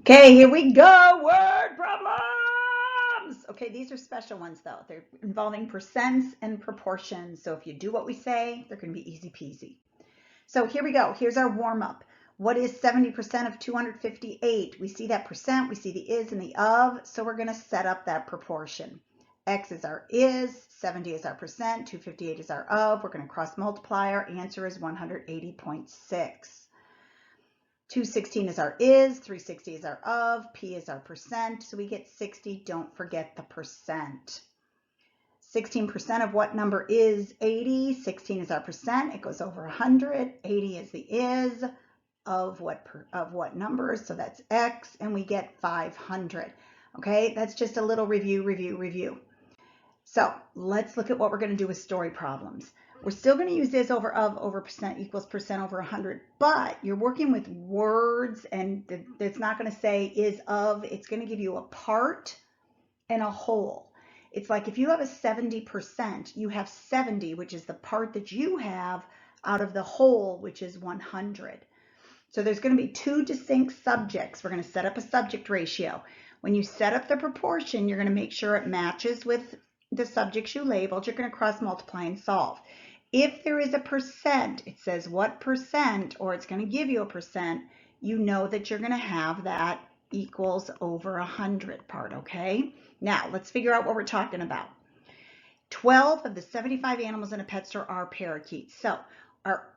Okay, here we go. Word problems. Okay, these are special ones though. They're involving percents and proportions. So if you do what we say, they're going to be easy peasy. So here we go. Here's our warm up. What is 70% of 258? We see that percent, we see the is and the of. So we're going to set up that proportion. X is our is, 70 is our percent, 258 is our of. We're going to cross multiply. Our answer is 180.6. 216 is our is, 360 is our of, P is our percent, so we get 60. Don't forget the percent. 16% of what number is 80? 16 is our percent. It goes over 100. 80 is the is of what numbers? So that's X, and we get 500. Okay, that's just a little review. So let's look at what we're going to do with story problems. We're still going to use is over of over percent equals percent over 100, but you're working with words and it's not going to say is of, it's going to give you a part and a whole. It's like if you have a 70%, you have 70, which is the part that you have out of the whole, which is 100. So there's going to be two distinct subjects. We're going to set up a subject ratio. When you set up the proportion, you're going to make sure it matches with the subjects you labeled. You're going to cross multiply and solve. If there is a percent, it says what percent, or it's going to give you a percent, you know that you're going to have that equals over 100 part, okay? Now, let's figure out what we're talking about. 12 of the 75 animals in a pet store are parakeets. So,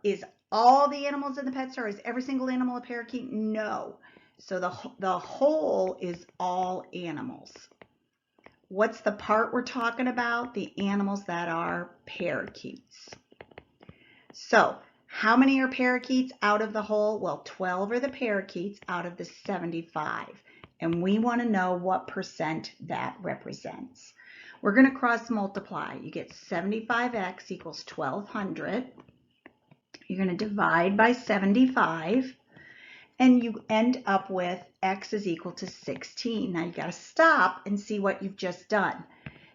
is all the animals in the pet store, is every single animal a parakeet? No. So the whole is all animals. What's the part we're talking about? The animals that are parakeets. So how many are parakeets out of the whole? Well, 12 are the parakeets out of the 75. And we want to know what percent that represents. We're going to cross multiply. You get 75x equals 1200. You're going to divide by 75. And you end up with x is equal to 16. Now you got to stop and see what you've just done.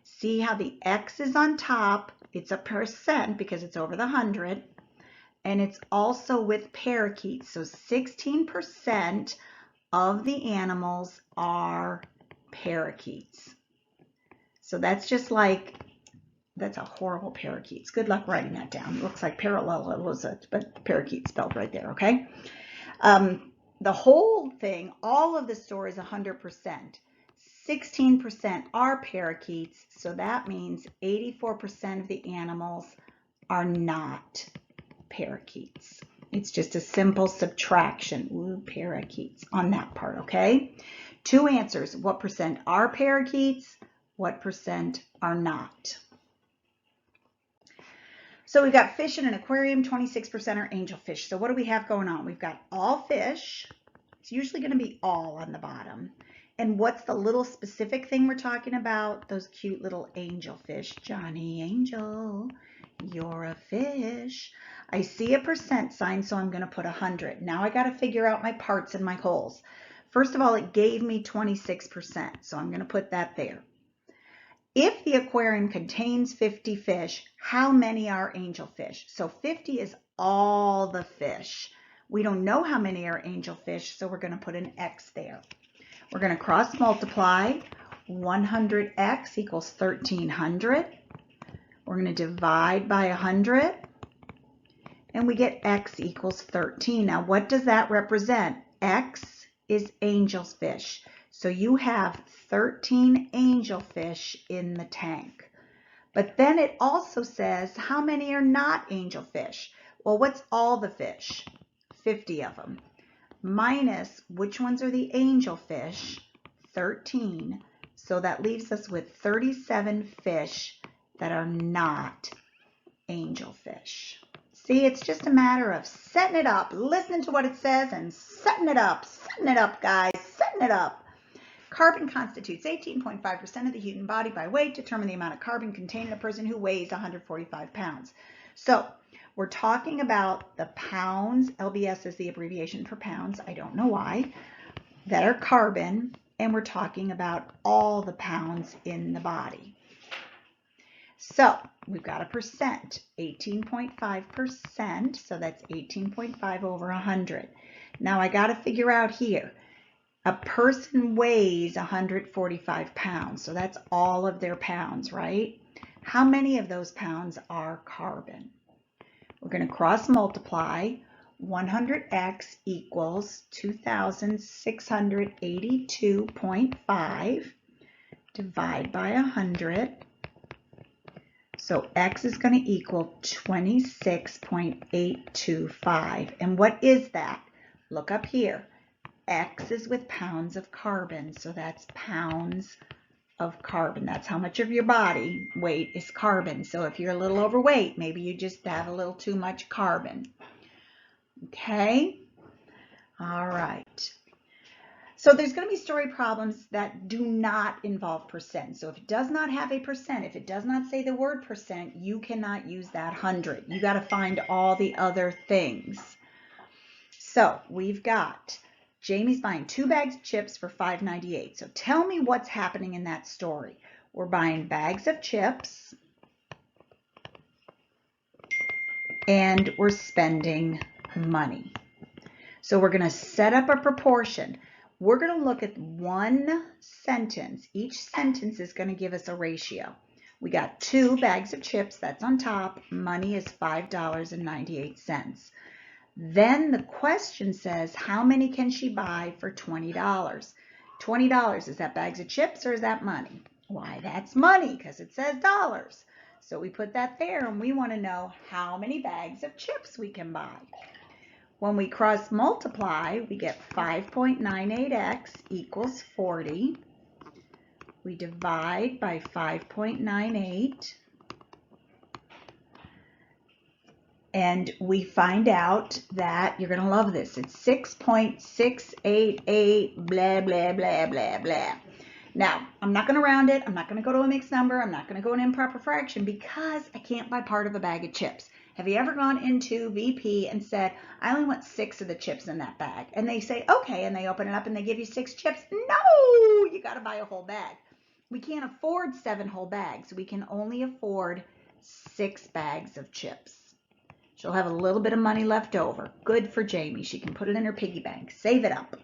See how the x is on top. It's a percent because it's over the 100. And it's also with parakeets. So 16% of the animals are parakeets. So that's just like, that's a horrible parakeets. Good luck writing that down. It looks like parallelism, but parakeet spelled right there, okay? The whole thing, all of the store is 100%. 16% are parakeets, so that means 84% of the animals are not parakeets. It's just a simple subtraction. Ooh, parakeets on that part, okay? Two answers. What percent are parakeets? What percent are not? So we've got fish in an aquarium, 26% are angelfish. So what do we have going on? We've got all fish. It's usually going to be all on the bottom. And what's the little specific thing we're talking about? Those cute little angelfish. Johnny Angel, you're a fish. I see a percent sign, so I'm going to put 100. Now I got to figure out my parts and my wholes. First of all, it gave me 26%, so I'm going to put that there. If the aquarium contains 50 fish, how many are angelfish? So 50 is all the fish. We don't know how many are angelfish, so we're going to put an X there. We're going to cross multiply. 100x equals 1300. We're going to divide by 100, and we get x equals 13. Now, what does that represent? X is angelfish. So you have 13 angelfish in the tank. But then it also says how many are not angelfish? Well, what's all the fish? 50 of them. Minus which ones are the angelfish? 13. So that leaves us with 37 fish that are not angelfish. See, it's just a matter of setting it up, listening to what it says and setting it up, guys, setting it up. Carbon constitutes 18.5% of the human body by weight. Determine the amount of carbon contained in a person who weighs 145 pounds. So we're talking about the pounds. LBS is the abbreviation for pounds. I don't know why. That are carbon. And we're talking about all the pounds in the body. So we've got a percent, 18.5%. So that's 18.5 over 100. Now I got to figure out here. A person weighs 145 pounds, so that's all of their pounds, right? How many of those pounds are carbon? We're going to cross multiply. 100x equals 2,682.5. Divide by 100. So x is going to equal 26.825. And what is that? Look up here. X is with pounds of carbon, so that's pounds of carbon. That's how much of your body weight is carbon. So if you're a little overweight, maybe you just have a little too much carbon. Okay? All right. So there's going to be story problems that do not involve percent. So if it does not have a percent, if it does not say the word percent, you cannot use that 100. You got to find all the other things. So we've got Jamie's buying 2 bags of chips for $5.98. So tell me what's happening in that story. We're buying bags of chips and we're spending money. So we're going to set up a proportion. We're going to look at one sentence. Each sentence is going to give us a ratio. We got 2 bags of chips, that's on top. Money is $5.98. Then the question says, how many can she buy for $20? $20, is that bags of chips or is that money? Why, that's money because it says dollars. So we put that there and we want to know how many bags of chips we can buy. When we cross multiply, we get 5.98x equals 40. We divide by 5.98. And we find out that, you're going to love this, it's 6.688 blah, blah, blah, blah, blah. Now, I'm not going to round it. I'm not going to go to a mixed number. I'm not going to go an improper fraction because I can't buy part of a bag of chips. Have you ever gone into VP and said, I only want 6 of the chips in that bag? And they say, okay, and they open it up and they give you 6 chips. No, you got to buy a whole bag. We can't afford 7 whole bags. We can only afford 6 bags of chips. She'll have a little bit of money left over. Good for Jamie. She can put it in her piggy bank. Save it up.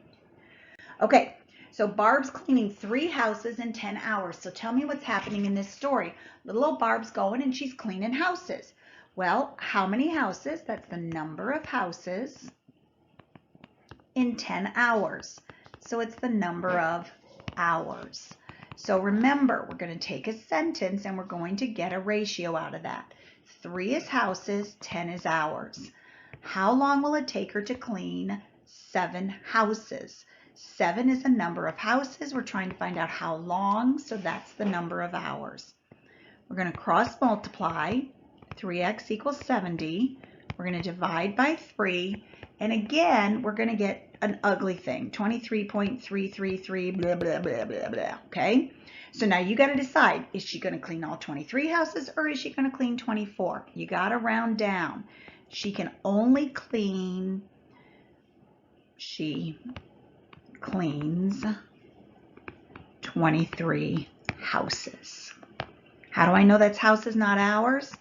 Okay, so Barb's cleaning 3 houses in 10 hours. So tell me what's happening in this story. Little old Barb's going and she's cleaning houses. Well, how many houses? That's the number of houses in 10 hours. So it's the number of hours. So remember, we're going to take a sentence and we're going to get a ratio out of that. 3 is houses, 10 is hours. How long will it take her to clean 7 houses? 7 is a number of houses. We're trying to find out how long, so that's the number of hours. We're going to cross multiply. 3x equals 70. We're going to divide by 3. And again, we're going to get an ugly thing, 23.333, blah, blah, blah, blah, blah, okay? So now you got to decide, is she going to clean all 23 houses or is she going to clean 24? You got to round down. She can only clean, she cleans 23 houses. How do I know that's houses, not hours?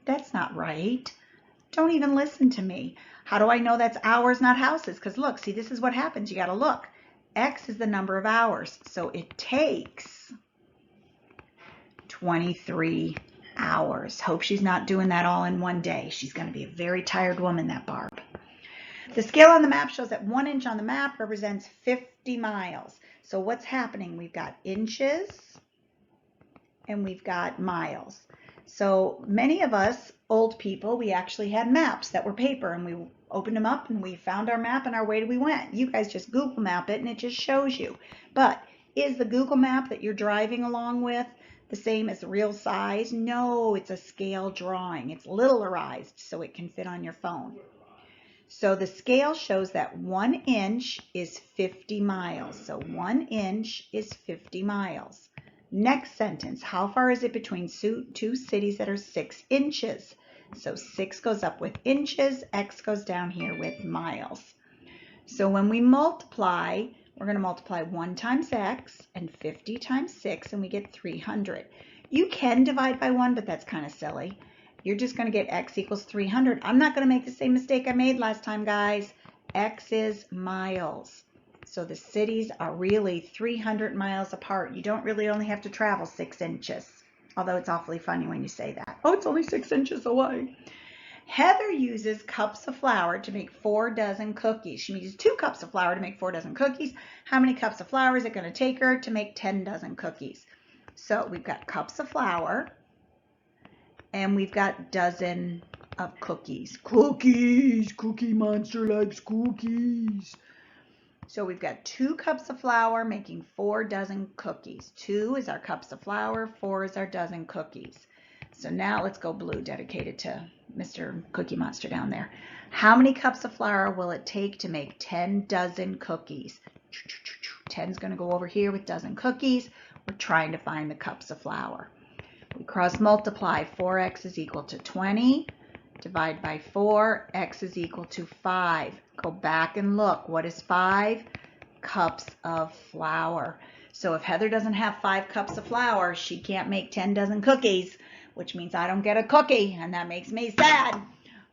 That's not right. Don't even listen to me. How do I know that's hours, not houses? Because look, see, this is what happens. You got to look. X is the number of hours. So it takes 23 hours. Hope she's not doing that all in one day. She's going to be a very tired woman, that Barb. The scale on the map shows that 1 inch on the map represents 50 miles. So what's happening? We've got inches and we've got miles. So many of us old people, we actually had maps that were paper and we opened them up and we found our map and our way we went. You guys just Google map it and it just shows you. But is the Google map that you're driving along with the same as the real size? No, it's a scale drawing. It's littlerized so it can fit on your phone. So the scale shows that 1 inch is 50 miles. So 1 inch is 50 miles. Next sentence, how far is it between 2 cities that are 6 inches? So 6 goes up with inches, X goes down here with miles. So when we multiply, we're going to multiply 1 times X and 50 times 6, and we get 300. You can divide by 1, but that's kind of silly. You're just going to get X equals 300. I'm not going to make the same mistake I made last time, guys. X is miles. So the cities are really 300 miles apart. You don't really only have to travel 6 inches, although it's awfully funny when you say that. Oh, it's only 6 inches away. Heather uses cups of flour to make 4 dozen cookies. She uses 2 cups of flour to make 4 dozen cookies. How many cups of flour is it going to take her to make 10 dozen cookies? So we've got cups of flour, and we've got dozen of cookies. Cookies! Cookie Monster likes cookies. So we've got 2 cups of flour making 4 dozen cookies. 2 is our cups of flour, 4 is our dozen cookies. So now let's go blue, dedicated to Mr. Cookie Monster down there. How many cups of flour will it take to make 10 dozen cookies? 10's going to go over here with dozen cookies. We're trying to find the cups of flour. We cross multiply. 4x is equal to 20. Divide by 4, x is equal to 5. Go back and look. What is 5? Cups of flour. So if Heather doesn't have 5 cups of flour, she can't make 10 dozen cookies, which means I don't get a cookie, and that makes me sad.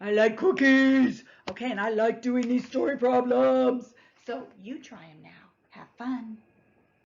I like cookies. Okay, and I like doing these story problems. So you try them now. Have fun.